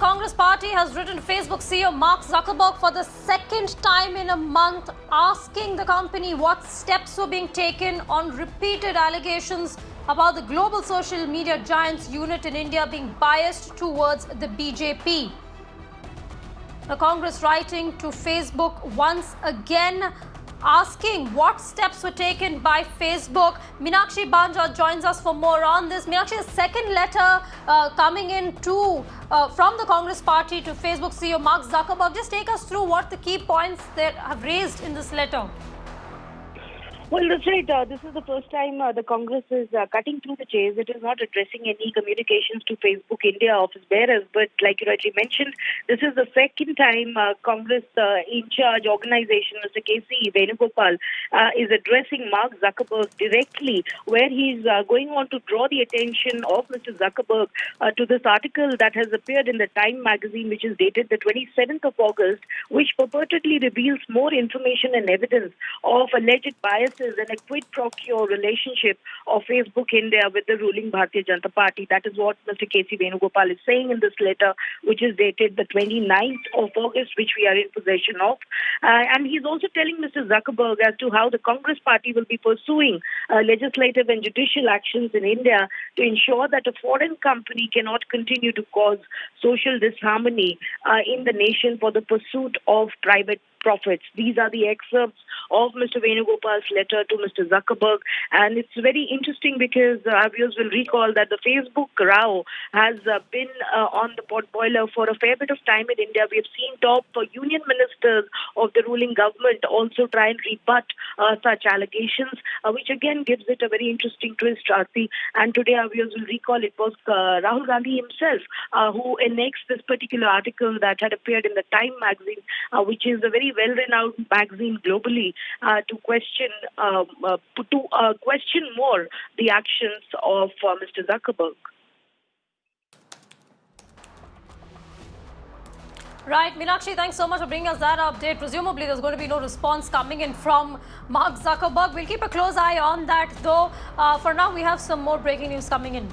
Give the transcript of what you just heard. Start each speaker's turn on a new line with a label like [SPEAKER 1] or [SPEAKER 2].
[SPEAKER 1] Congress party has written to Facebook CEO Mark Zuckerberg for the second time in a month, asking the company what steps were being taken on repeated allegations about the global social media giant's unit in India being biased towards the BJP. The Congress writing to Facebook once again, asking what steps were taken by Facebook. Meenakshi Banja joins us for more on this. Meenakshi, a second letter coming in from the Congress party to Facebook CEO Mark Zuckerberg. Just take us through what the key points they have raised in this letter.
[SPEAKER 2] Well, that's right. This is the first time the Congress is cutting through the chase. It is not addressing any communications to Facebook India office bearers, but like you rightly mentioned, this is the second time Congress in charge organization, Mr. K.C. Venugopal, is addressing Mark Zuckerberg directly, where he's going on to draw the attention of Mr. Zuckerberg to this article that has appeared in the Time magazine, which is dated the 27th of August, which purportedly reveals more information and evidence of alleged biases and a quid pro quo relationship of Facebook India with the ruling Bharatiya Janata Party. That is what Mr. K.C. Venugopal is saying in this letter, which is dated the 29th of August, which we are in possession of. And he's also telling Mr. Zuckerberg as to how the Congress party will be pursuing legislative and judicial actions in India to ensure that a foreign company cannot continue to cause social disharmony in the nation for the pursuit of private profits. These are the excerpts of Mr. Venugopal's letter to Mr. Zuckerberg, and it's very interesting because our viewers will recall that the Facebook row has been on the pot boiler for a fair bit of time in India. We have seen top union ministers of the ruling government also try and rebut such allegations, which again gives it a very interesting twist, Aarti. And today our viewers will recall it was Rahul Gandhi himself who annexed this particular article that had appeared in the Time magazine, which is a very well-renowned magazine globally, to question more the actions of Mr. Zuckerberg.
[SPEAKER 1] Right, Meenakshi, thanks so much for bringing us that update. Presumably, there's going to be no response coming in from Mark Zuckerberg. We'll keep a close eye on that, though. For now, we have some more breaking news coming in.